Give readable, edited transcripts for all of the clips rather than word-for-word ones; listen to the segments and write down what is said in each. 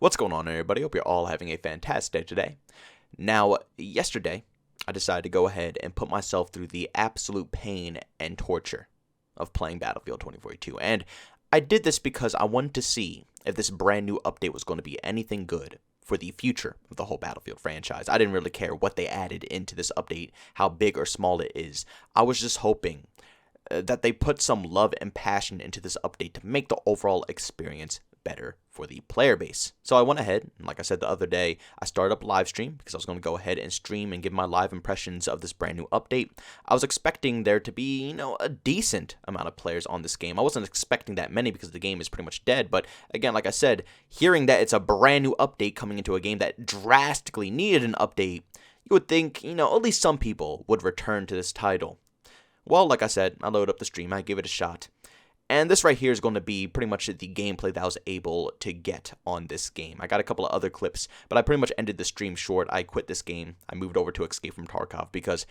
What's going on, everybody? Hope you're all having a fantastic day today. Now, yesterday, I decided to go ahead and put myself through the absolute pain and torture of playing Battlefield 2042. And I did this because I wanted to see if this brand new update was going to be anything good for the future of the whole Battlefield franchise. I didn't really care what they added into this update, how big or small it is. I was just hoping that they put some love and passion into this update to make the overall experience better for the player base. So I went ahead, and like I said the other day, I started up a live stream because I was going to go ahead and stream and give my live impressions of this brand new update. I was expecting there to be, a decent amount of players on this game. I wasn't expecting that many because the game is pretty much dead, but again, like I said, hearing that it's a brand new update coming into a game that drastically needed an update, you would think, at least some people would return to this title. Well, like I said, I loaded up the stream, I give it a shot. And this right here is going to be pretty much the gameplay that I was able to get on this game. I got a couple of other clips, but I pretty much ended the stream short. I quit this game. I moved over to Escape from Tarkov because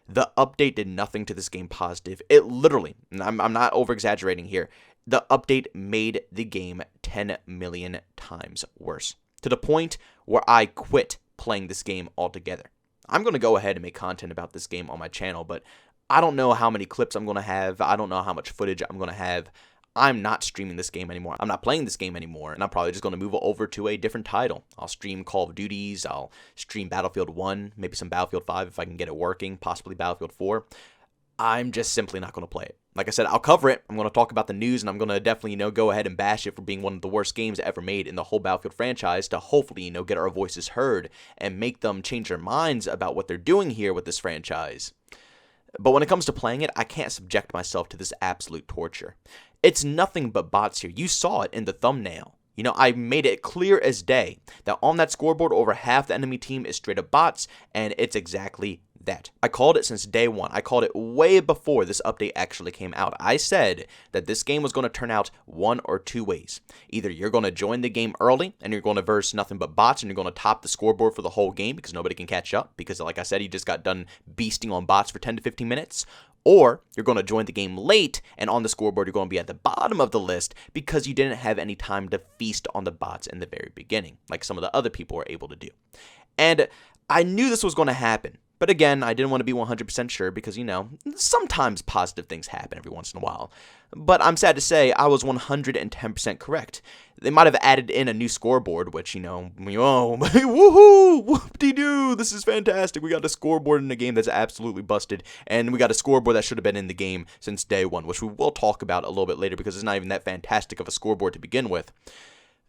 the update did nothing to this game positive. It literally, and I'm not over-exaggerating here, the update made the game 10 million times worse. To the point where I quit playing this game altogether. I'm going to go ahead and make content about this game on my channel, but I don't know how many clips I'm going to have. I don't know how much footage I'm going to have. I'm not streaming this game anymore. I'm not playing this game anymore, and I'm probably just going to move over to a different title. I'll stream Call of Duties. I'll stream Battlefield 1, maybe some Battlefield 5 if I can get it working, possibly Battlefield 4. I'm just simply not going to play it. Like I said, I'll cover it. I'm going to talk about the news, and I'm going to definitely, go ahead and bash it for being one of the worst games ever made in the whole Battlefield franchise to hopefully, get our voices heard and make them change their minds about what they're doing here with this franchise. But when it comes to playing it, I can't subject myself to this absolute torture. It's nothing but bots here. You saw it in the thumbnail. I made it clear as day that on that scoreboard, over half the enemy team is straight up bots, and it's exactly that. I called it since day one. I called it way before this update actually came out. I said that this game was going to turn out one or two ways. Either you're going to join the game early, and you're going to verse nothing but bots, and you're going to top the scoreboard for the whole game because nobody can catch up, because like I said, you just got done beasting on bots for 10 to 15 minutes. Or you're going to join the game late, and on the scoreboard, you're going to be at the bottom of the list because you didn't have any time to feast on the bots in the very beginning, like some of the other people were able to do. And I knew this was going to happen. But again, I didn't want to be 100% sure because, sometimes positive things happen every once in a while. But I'm sad to say I was 110% correct. They might have added in a new scoreboard, which, woohoo, whoop-de-doo, this is fantastic. We got a scoreboard in the game that's absolutely busted, and we got a scoreboard that should have been in the game since day one, which we will talk about a little bit later because it's not even that fantastic of a scoreboard to begin with.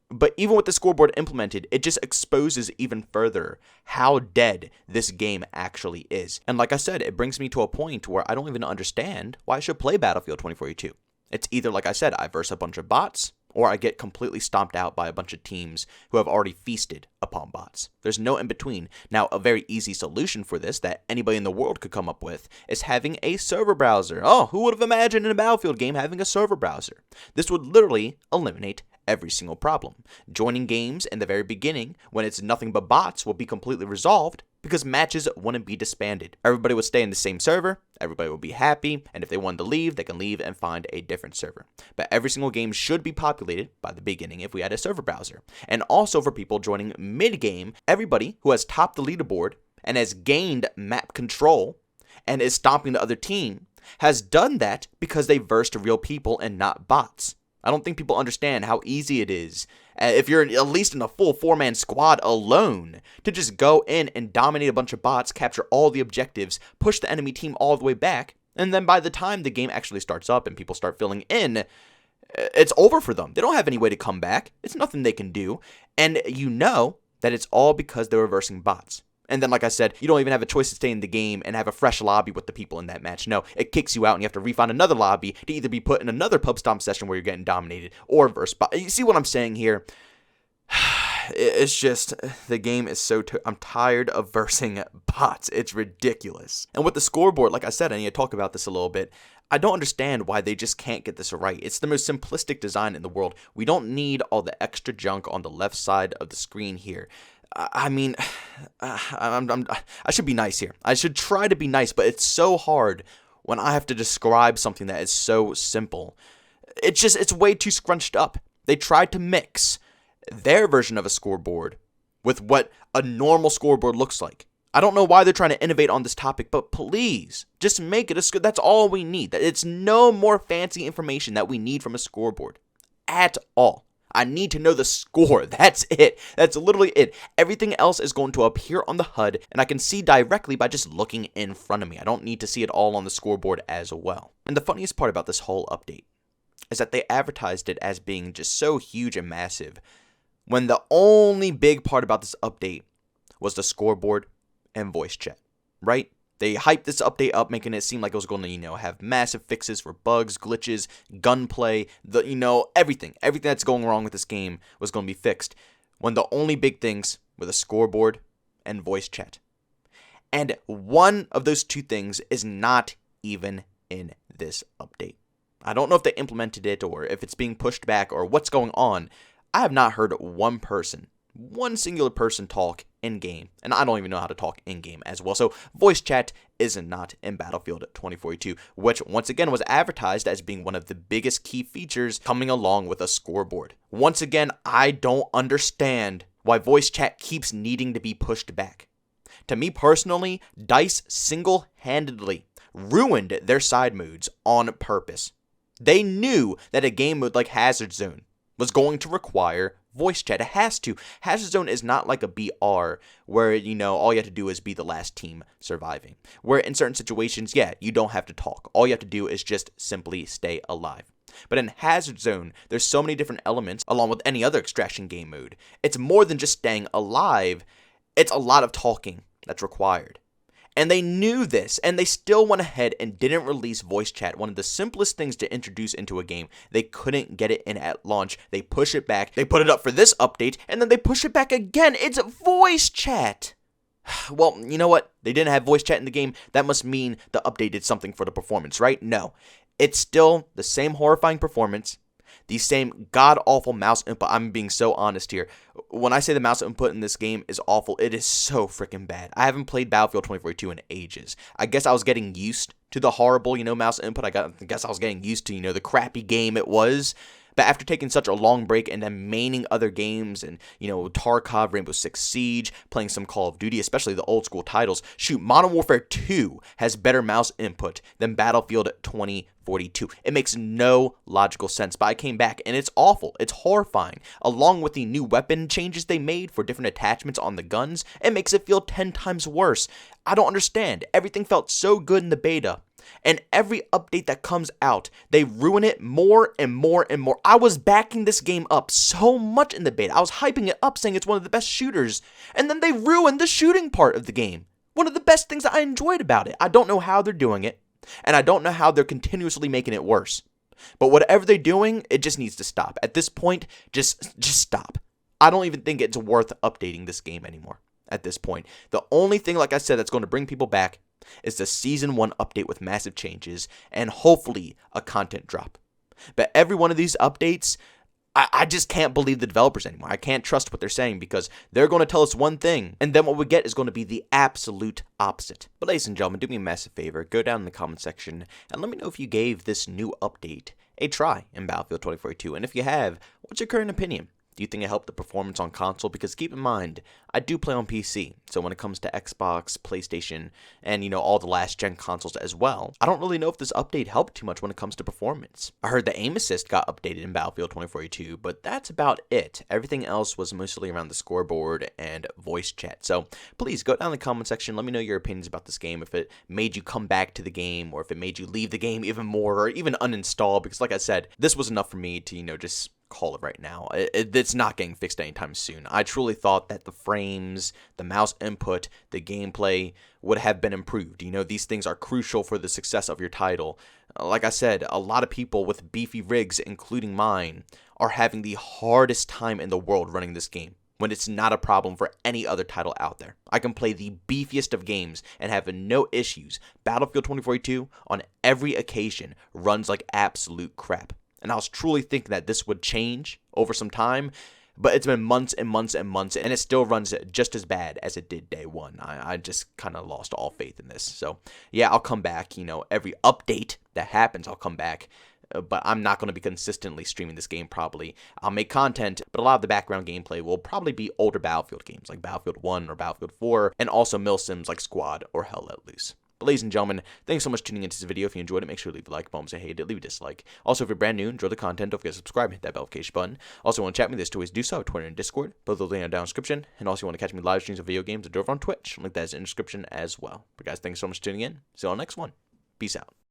But even with the scoreboard implemented, it just exposes even further how dead this game actually is. And like I said, it brings me to a point where I don't even understand why I should play Battlefield 2042. It's either, like I said, I verse a bunch of bots, or I get completely stomped out by a bunch of teams who have already feasted upon bots. There's no in between. Now, a very easy solution for this that anybody in the world could come up with is having a server browser. Oh, who would have imagined in a Battlefield game having a server browser? This would literally eliminate every single problem. Joining games in the very beginning, when it's nothing but bots, will be completely resolved because matches wouldn't be disbanded. Everybody would stay in the same server, everybody would be happy, and if they wanted to leave, they can leave and find a different server. But every single game should be populated by the beginning if we had a server browser. And also for people joining mid-game, everybody who has topped the leaderboard and has gained map control and is stomping the other team has done that because they versed real people and not bots. I don't think people understand how easy it is, if you're at least in a full 4-man squad alone, to just go in and dominate a bunch of bots, capture all the objectives, push the enemy team all the way back, and then by the time the game actually starts up and people start filling in, it's over for them. They don't have any way to come back. It's nothing they can do, and you know that it's all because they're reversing bots. And then, like I said, you don't even have a choice to stay in the game and have a fresh lobby with the people in that match. No, it kicks you out and you have to refine another lobby to either be put in another pub stomp session where you're getting dominated or verse bot. You see what I'm saying here? It's just, the game is so, I'm tired of versing bots. It's ridiculous. And with the scoreboard, like I said, I need to talk about this a little bit. I don't understand why they just can't get this right. It's the most simplistic design in the world. We don't need all the extra junk on the left side of the screen here. I mean, I should be nice here. I should try to be nice, but it's so hard when I have to describe something that is so simple. It's way too scrunched up. They tried to mix their version of a scoreboard with what a normal scoreboard looks like. I don't know why they're trying to innovate on this topic, but please, just make it a scoreboard. That's all we need. It's no more fancy information that we need from a scoreboard at all. I need to know the score. That's it. That's literally it. Everything else is going to appear on the HUD, and I can see directly by just looking in front of me. I don't need to see it all on the scoreboard as well. And the funniest part about this whole update is that they advertised it as being just so huge and massive, when the only big part about this update was the scoreboard and voice chat, right? They hyped this update up, making it seem like it was going to, have massive fixes for bugs, glitches, gunplay, everything that's going wrong with this game was going to be fixed, when the only big things were the scoreboard and voice chat. And one of those two things is not even in this update. I don't know if they implemented it or if it's being pushed back or what's going on. I have not heard one singular person talk in-game, and I don't even know how to talk in-game as well. So voice chat is not in Battlefield 2042, which once again was advertised as being one of the biggest key features coming along with a scoreboard. Once again, I don't understand why voice chat keeps needing to be pushed back. To me personally, DICE single-handedly ruined their side modes on purpose. They knew that a game mode like Hazard Zone was going to require voice chat. It has to. Hazard Zone is not like a BR where, all you have to do is be the last team surviving. Where in certain situations, you don't have to talk. All you have to do is just simply stay alive. But in Hazard Zone, there's so many different elements, along with any other extraction game mode. It's more than just staying alive. It's a lot of talking that's required. And they knew this, and they still went ahead and didn't release voice chat, one of the simplest things to introduce into a game. They couldn't get it in at launch. They push it back. They put it up for this update, and then they push it back again. It's voice chat. Well, you know what? They didn't have voice chat in the game. That must mean the update did something for the performance, right? No. It's still the same horrifying performance, the same god-awful mouse input. I'm being so honest here. When I say the mouse input in this game is awful, it is so freaking bad. I haven't played Battlefield 2042 in ages. I guess I was getting used to the horrible, mouse input. I guess I was getting used to, the crappy game it was. But after taking such a long break and then maining other games and, Tarkov, Rainbow Six Siege, playing some Call of Duty, especially the old school titles, shoot, Modern Warfare 2 has better mouse input than Battlefield 2042. It makes no logical sense, but I came back and it's awful. It's horrifying. Along with the new weapon changes they made for different attachments on the guns, it makes it feel 10 times worse. I don't understand. Everything felt so good in the beta. And every update that comes out, they ruin it more and more and more. I was backing this game up so much in the beta. I was hyping it up, saying it's one of the best shooters. And then they ruined the shooting part of the game. One of the best things that I enjoyed about it. I don't know how they're doing it. And I don't know how they're continuously making it worse. But whatever they're doing, it just needs to stop. At this point, just stop. I don't even think it's worth updating this game anymore at this point. The only thing, like I said, that's going to bring people back is the Season 1 update with massive changes and hopefully a content drop. But every one of these updates, I just can't believe the developers anymore. I can't trust what they're saying because they're going to tell us one thing, and then what we get is going to be the absolute opposite. But ladies and gentlemen, do me a massive favor. Go down in the comment section and let me know if you gave this new update a try in Battlefield 2042. And if you have, what's your current opinion? Do you think it helped the performance on console? Because keep in mind, I do play on PC. So when it comes to Xbox, PlayStation, and all the last gen consoles as well, I don't really know if this update helped too much when it comes to performance. I heard the aim assist got updated in Battlefield 2042, but that's about it. Everything else was mostly around the scoreboard and voice chat. So please go down in the comment section. Let me know your opinions about this game. If it made you come back to the game, or if it made you leave the game even more, or even uninstall. Because like I said, this was enough for me to, just call it right now. It's not getting fixed anytime soon. I truly thought that the frames, the mouse input, the gameplay would have been improved. These things are crucial for the success of your title. Like I said, a lot of people with beefy rigs, including mine, are having the hardest time in the world running this game, when it's not a problem for any other title out there. I can play the beefiest of games and have no issues. Battlefield 2042, on every occasion, runs like absolute crap. And I was truly thinking that this would change over some time, but it's been months and months and months, and it still runs just as bad as it did day one. I just kind of lost all faith in this. So, yeah, I'll come back. Every update that happens, I'll come back. but I'm not going to be consistently streaming this game probably. I'll make content, but a lot of the background gameplay will probably be older Battlefield games like Battlefield 1 or Battlefield 4, and also mil sims like Squad or Hell Let Loose. But ladies and gentlemen, thanks so much for tuning into this video. If you enjoyed it, make sure to leave a like. If you hated it, leave a dislike. Also, if you're brand new and enjoy the content, don't forget to subscribe and hit that notification button. Also, want to chat with me, there's two ways to do so: Twitter and Discord. Both of those links are down in the description. And also, you want to catch me live streams of video games and over on Twitch. Link that is in the description as well. But guys, thanks so much for tuning in. See you on the next one. Peace out.